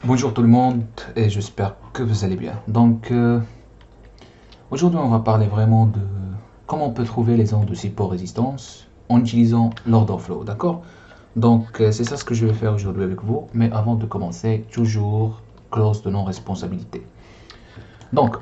Bonjour tout le monde et j'espère que vous allez bien. Aujourd'hui on va parler vraiment de comment on peut trouver les zones de support résistance en utilisant l'order flow, d'accord? C'est ça ce que je vais faire aujourd'hui avec vous, mais avant de commencer, toujours clause de non-responsabilité. Donc,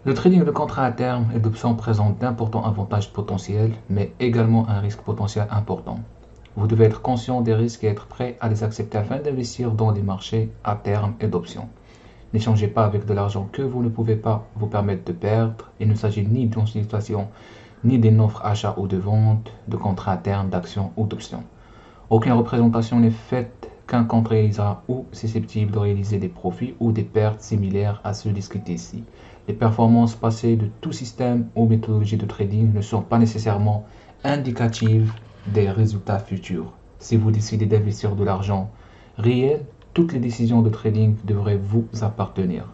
le trading de contrats à terme et d'options présente d'importants avantages potentiels, mais également un risque potentiel important. Vous devez être conscient des risques et être prêt à les accepter afin d'investir dans des marchés à terme et d'options. N'échangez pas avec de l'argent que vous ne pouvez pas vous permettre de perdre. Il ne s'agit ni d'une situation, ni d'une offre achat ou de vente, de contrat à terme, d'actions ou d'options. Aucune représentation n'est faite qu'un compte réalisera ou susceptible de réaliser des profits ou des pertes similaires à ceux discutés ici. Les performances passées de tout système ou méthodologie de trading ne sont pas nécessairement indicatives des résultats futurs. Si vous décidez d'investir de l'argent réel, toutes les décisions de trading devraient vous appartenir.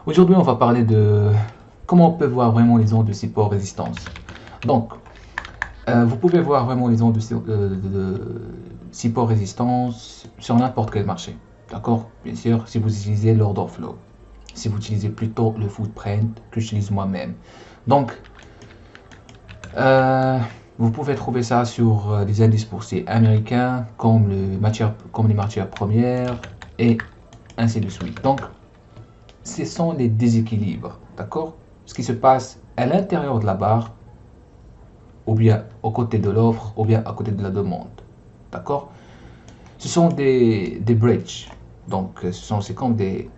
Aujourd'hui, on va parler de comment on peut voir vraiment les ondes de support résistance. Donc, vous pouvez voir vraiment les ondes de support résistance sur n'importe quel marché. D'accord? Bien sûr, si vous utilisez l'order flow. Si vous utilisez plutôt le footprint que j'utilise moi-même. Donc, euh, vous pouvez trouver ça sur des indices boursiers américains comme les matières premières et ainsi de suite. Donc, ce sont les déséquilibres, d'accord? Ce qui se passe à l'intérieur de la barre, ou bien aux côtés de l'offre, ou bien à côté de la demande, d'accord? Ce sont des bridges. C'est comme des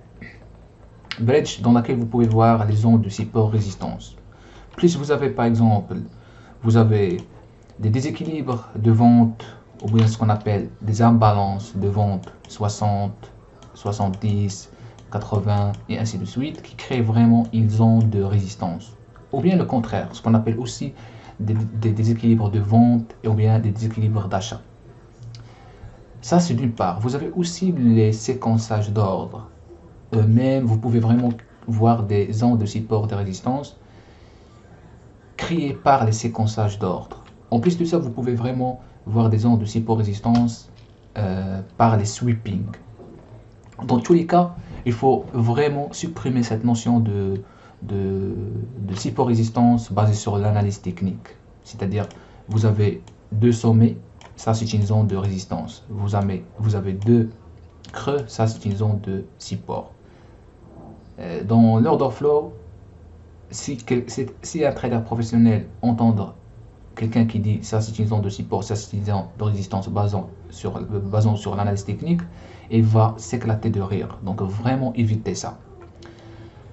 bridges dans lesquels vous pouvez voir les zones de support résistance. Plus vous avez par exemple, vous avez des déséquilibres de vente, ou bien ce qu'on appelle des imbalances de vente 60, 70, 80 et ainsi de suite, qui créent vraiment une zone de résistance. Ou bien le contraire, ce qu'on appelle aussi des déséquilibres de vente ou bien des déséquilibres d'achat. Ça, c'est d'une part. Vous avez aussi les séquençages d'ordre. Eux-mêmes, vous pouvez vraiment voir des zones de support de résistance créées par les séquençages d'ordre. En plus de ça, vous pouvez vraiment voir des zones de support résistance par les sweeping. Dans tous les cas, il faut vraiment supprimer cette notion de support résistance basée sur l'analyse technique. C'est-à-dire, vous avez deux sommets, ça c'est une zone de résistance. Vous avez deux creux, ça c'est une zone de support. Dans l'order flow, si un trader professionnel entend quelqu'un qui dit ça c'est une zone de support, ça c'est une zone de résistance basant sur l'analyse technique, il va s'éclater de rire. Donc vraiment évitez ça.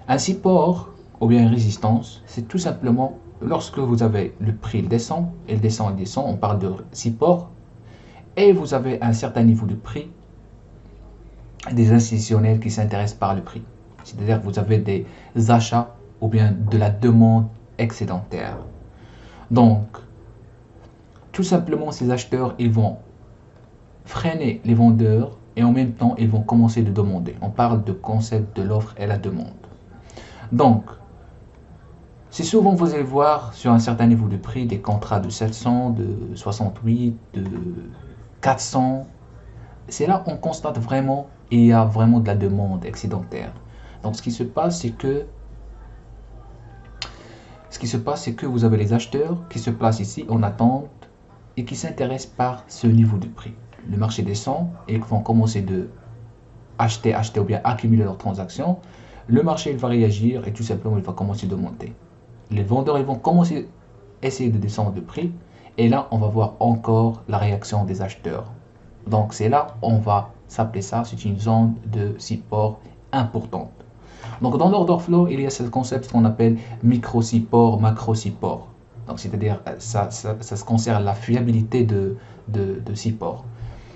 Un support ou bien une résistance, c'est tout simplement lorsque vous avez le prix, il descend, on parle de support, et vous avez un certain niveau de prix, des institutionnels qui s'intéressent par le prix. C'est-à-dire que vous avez des achats ou bien de la demande excédentaire. Donc, tout simplement, ces acheteurs, ils vont freiner les vendeurs et en même temps, ils vont commencer de demander. On parle de concept de l'offre et la demande. Donc, c'est souvent, vous allez voir sur un certain niveau de prix des contrats de 700, de 68, de 400. C'est là on constate vraiment il y a vraiment de la demande excédentaire. Donc, ce qui se passe, c'est que vous avez les acheteurs qui se placent ici en attente et qui s'intéressent par ce niveau de prix. Le marché descend et ils vont commencer de acheter ou bien accumuler leurs transactions. Le marché il va réagir et tout simplement il va commencer de monter. Les vendeurs ils vont commencer à essayer de descendre de prix et là on va voir encore la réaction des acheteurs. Donc c'est là on va s'appeler ça, c'est une zone de support importante. Donc dans l'order flow, il y a ce concept qu'on appelle micro-support, macro-support. Donc c'est-à-dire ça se concerne la fiabilité de support.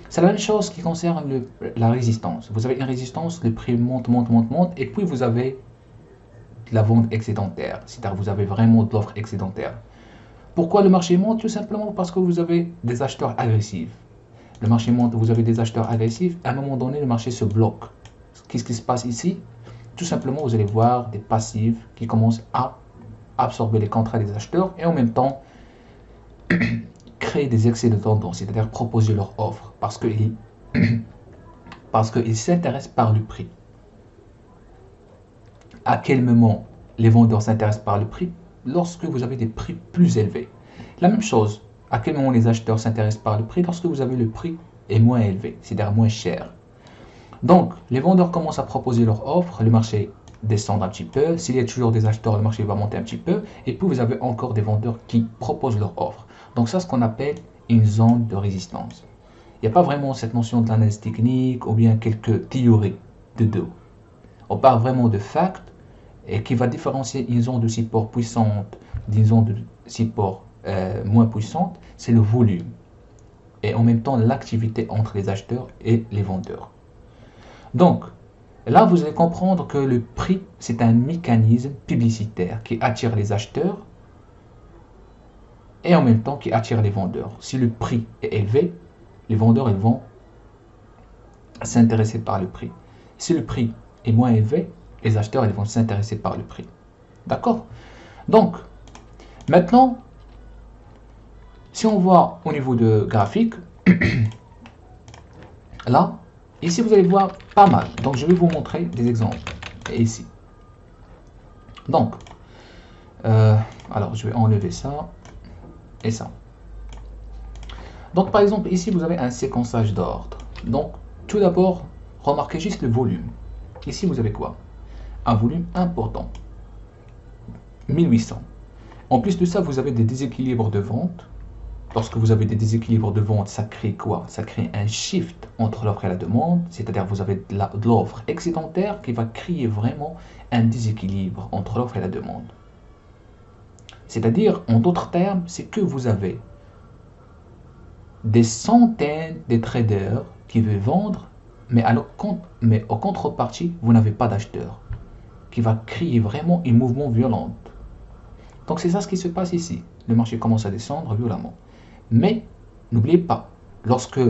C'est la même chose qui concerne la résistance. Vous avez une résistance, le prix monte, et puis vous avez la vente excédentaire. C'est-à-dire vous avez vraiment de l'offre excédentaire. Pourquoi le marché monte? Tout simplement parce que vous avez des acheteurs agressifs. Le marché monte, vous avez des acheteurs agressifs. À un moment donné, le marché se bloque. Qu'est-ce qui se passe ici? Tout simplement, vous allez voir des passifs qui commencent à absorber les contrats des acheteurs et en même temps créer des excès de tendance, c'est-à-dire proposer leur offre parce qu'ils parce qu'ils s'intéressent par le prix. À quel moment les vendeurs s'intéressent par le prix? Lorsque vous avez des prix plus élevés. La même chose, à quel moment les acheteurs s'intéressent par le prix? Lorsque vous avez le prix est moins élevé, c'est-à-dire moins cher. Donc, les vendeurs commencent à proposer leur offre, le marché descend un petit peu. S'il y a toujours des acheteurs, le marché va monter un petit peu. Et puis, vous avez encore des vendeurs qui proposent leur offre. Donc, ça, c'est ce qu'on appelle une zone de résistance. Il n'y a pas vraiment cette notion de l'analyse technique ou bien quelques théories de dos. On parle vraiment de facts et qui va différencier une zone de support puissante d'une zone de support moins puissante, c'est le volume. Et en même temps, l'activité entre les acheteurs et les vendeurs. Donc, là, vous allez comprendre que le prix, c'est un mécanisme publicitaire qui attire les acheteurs et en même temps qui attire les vendeurs. Si le prix est élevé, les vendeurs ils vont s'intéresser par le prix. Si le prix est moins élevé, les acheteurs ils vont s'intéresser par le prix. D'accord? Donc, maintenant, si on voit au niveau de graphique, là, ici vous allez voir pas mal. Donc, je vais vous montrer des exemples. Et ici. Donc, alors je vais enlever ça et ça. Donc, par exemple, ici vous avez un séquençage d'ordre. Donc, tout d'abord, remarquez juste le volume. Ici, vous avez quoi? Un volume important. 1800. En plus de ça, vous avez des déséquilibres de vente. Lorsque vous avez des déséquilibres de vente, ça crée quoi? Ça crée un shift entre l'offre et la demande. C'est-à-dire vous avez de l'offre excédentaire qui va créer vraiment un déséquilibre entre l'offre et la demande. C'est-à-dire, en d'autres termes, c'est que vous avez des centaines de traders qui veulent vendre, mais en contrepartie, vous n'avez pas d'acheteur, qui va créer vraiment un mouvement violent. Donc c'est ça ce qui se passe ici. Le marché commence à descendre violemment. Mais n'oubliez pas, lorsque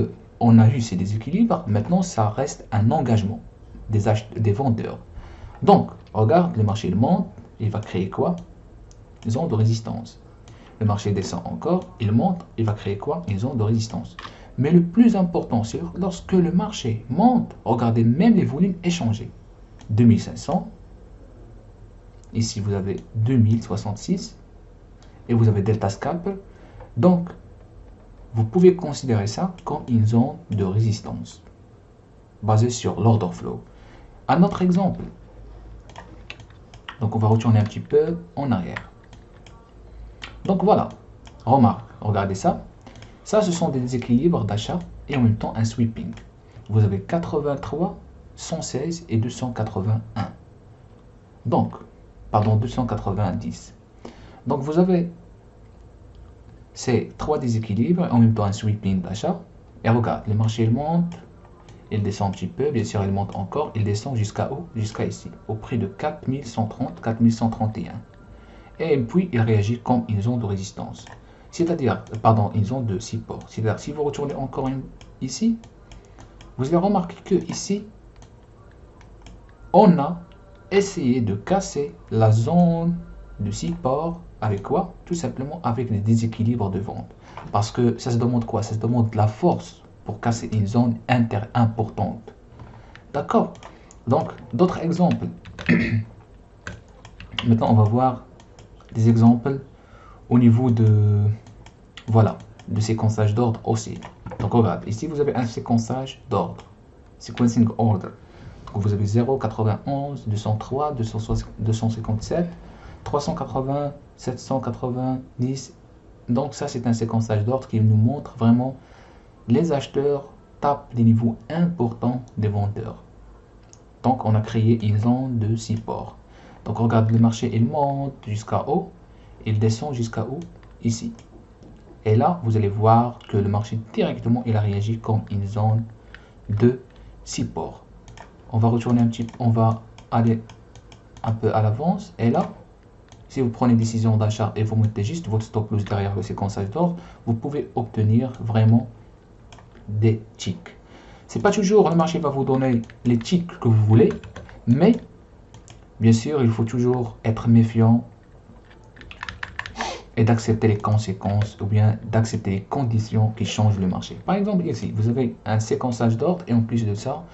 on a eu ces déséquilibres, maintenant ça reste un engagement des vendeurs. Donc, regarde, le marché il monte, il va créer quoi? Une zone de résistance. Le marché descend encore, il monte, il va créer quoi? Une zone de résistance. Mais le plus important, c'est lorsque le marché monte, regardez même les volumes échangés. 2500, ici vous avez 2066, et vous avez delta scalp. Donc, vous pouvez considérer ça comme une zone de résistance, basée sur l'order flow. Un autre exemple. Donc, on va retourner un petit peu en arrière. Donc voilà, remarque, regardez ça. Ça, ce sont des déséquilibres d'achat et en même temps un sweeping. Vous avez 83, 116 et 281. Donc, pardon, 290. Donc vous avez ces trois déséquilibres, en même temps un sweeping d'achat. Et regarde, le marché il monte, il descend un petit peu, bien sûr il monte encore, il descend jusqu'à où? Jusqu'à ici, au prix de 4130, 4131. Et puis il réagit comme une zone de résistance. C'est-à-dire, pardon, une zone de support. C'est-à-dire, si vous retournez encore ici, vous allez remarquer que ici, on a essayé de casser la zone de support avec quoi? Tout simplement avec les déséquilibres de vente. Parce que ça se demande quoi? Ça se demande de la force pour casser une zone importante. D'accord? Donc, d'autres exemples. Maintenant, on va voir des exemples au niveau de, voilà, de séquençage d'ordre aussi. Donc, regarde, ici, vous avez un séquençage d'ordre. Sequencing order. Donc, vous avez 0, 91, 203, 257, 380, 790. Donc, ça, c'est un séquençage d'ordre qui nous montre vraiment les acheteurs tapent des niveaux importants des vendeurs. Donc, on a créé une zone de support. Donc, regarde, le marché, il monte jusqu'à haut. Il descend jusqu'à où? Ici. Et là, vous allez voir que le marché directement, il a réagi comme une zone de support. On va retourner un petit peu, on va aller un peu à l'avance. Et là, si vous prenez une décision d'achat et vous mettez juste votre stop loss derrière le séquençage d'ordre, vous pouvez obtenir vraiment des ticks. C'est pas toujours le marché va vous donner les ticks que vous voulez, mais bien sûr, il faut toujours être méfiant et d'accepter les conséquences ou bien d'accepter les conditions qui changent le marché. Par exemple, ici, vous avez un séquençage d'ordre et en plus de ça,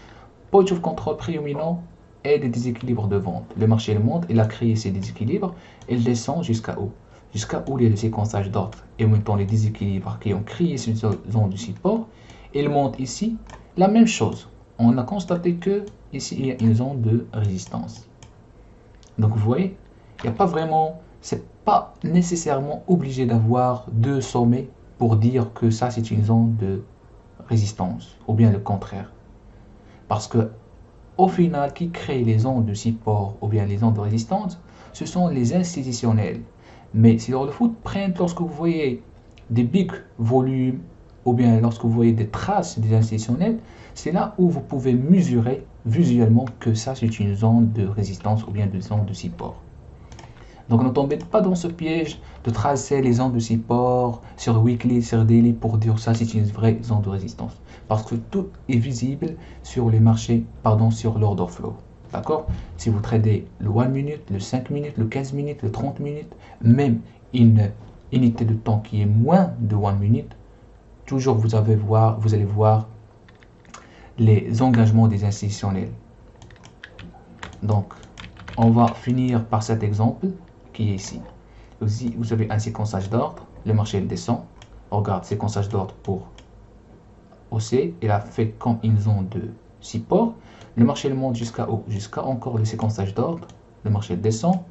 point of control prédominant et des déséquilibres de vente. Le marché le monte, il a créé ces déséquilibres, il descend jusqu'à où? Jusqu'à où il y a le séquençage d'ordre et en même temps les déséquilibres qui ont créé cette zone de support. Il monte ici, la même chose. On a constaté que ici il y a une zone de résistance. Donc vous voyez, il n'y a pas vraiment, c'est pas nécessairement obligé d'avoir deux sommets pour dire que ça c'est une zone de résistance ou bien le contraire. Parce que au final, qui crée les zones de support ou bien les zones de résistance, ce sont les institutionnels. Mais si dans le footprint, lorsque vous voyez des big volumes ou bien lorsque vous voyez des traces des institutionnels, c'est là où vous pouvez mesurer visuellement que ça c'est une zone de résistance ou bien de zone de support. Donc ne tombez pas dans ce piège de tracer les zones de support sur weekly, sur daily pour dire ça c'est une vraie zone de résistance. Parce que tout est visible sur les marchés, sur l'order flow. D'accord? Si vous tradez le 1 minute, le 5 minutes, le 15 minutes, le 30 minutes, même une unité de temps qui est moins de 1 minute, toujours vous allez voir les engagements des institutionnels. Donc, on va finir par cet exemple qui est ici. Aussi, vous avez un séquençage d'ordre, le marché descend. On regarde séquençage d'ordre pour OC, il a fait comme une zone de support. Le marché monte jusqu'à où? Jusqu'à encore le séquençage d'ordre. Le marché descend.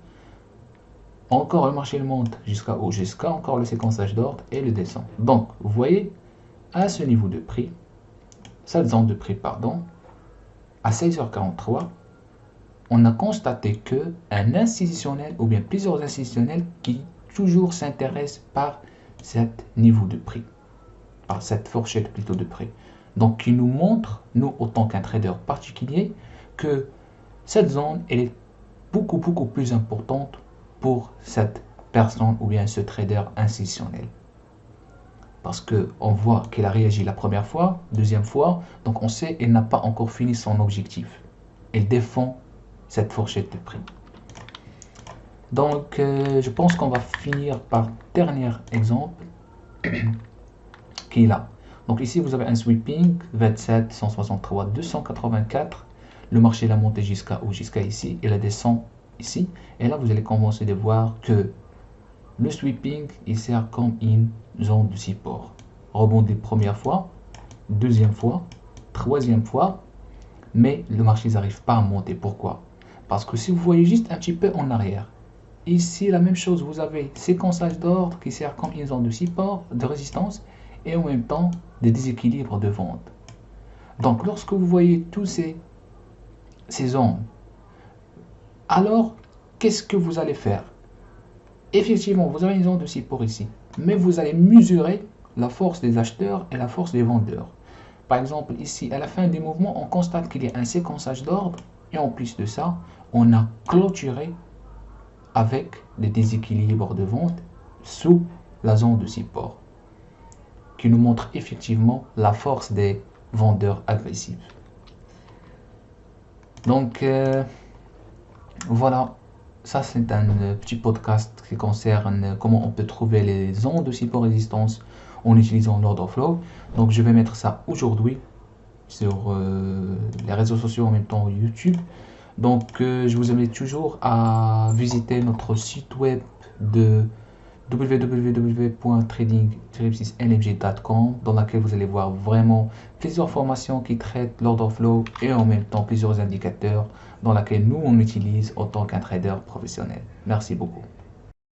Encore le marché monte jusqu'à où? Jusqu'à encore le séquençage d'ordre et le descend. Donc, vous voyez, à ce niveau de prix, cette zone de prix, à 16h43, on a constaté que un institutionnel ou bien plusieurs institutionnels qui toujours s'intéressent par cet niveau de prix, par cette fourchette plutôt de prix. Donc qui nous montre, nous autant qu'un trader particulier, que cette zone elle est beaucoup plus importante pour cette personne ou bien ce trader institutionnel. Parce qu'on voit qu'il a réagi la première fois, deuxième fois, donc on sait qu'il n'a pas encore fini son objectif. Il défend cette fourchette de prix. Donc je pense qu'on va finir par dernier exemple qui est là. Donc ici vous avez un sweeping 27 163 284. Le marché l'a monté jusqu'à où? Jusqu'à ici et la descend ici. Et là vous allez commencer de voir que le sweeping il sert comme une zone de support. Rebondit première fois, deuxième fois, troisième fois, mais le marché n'arrive pas à monter. Pourquoi? Parce que si vous voyez juste un petit peu en arrière, ici la même chose, vous avez séquençage d'ordre qui sert comme une zone de support, de résistance et en même temps des déséquilibres de vente. Donc lorsque vous voyez tous ces zones, alors qu'est-ce que vous allez faire? Effectivement, vous avez une zone de support ici, mais vous allez mesurer la force des acheteurs et la force des vendeurs. Par exemple, ici, à la fin du mouvement, on constate qu'il y a un séquençage d'ordre et en plus de ça, on a clôturé avec des déséquilibres de vente sous la zone de support qui nous montre effectivement la force des vendeurs agressifs. Donc, voilà. Ça, c'est un petit podcast qui concerne comment on peut trouver les zones de support résistance en utilisant l'order flow. Donc, je vais mettre ça aujourd'hui sur les réseaux sociaux, en même temps YouTube. Donc, je vous invite toujours à visiter notre site web de www.trading-lmg.com dans laquelle vous allez voir vraiment plusieurs formations qui traitent l'order flow et en même temps plusieurs indicateurs dans laquelle nous on utilise en tant qu'un trader professionnel. Merci beaucoup.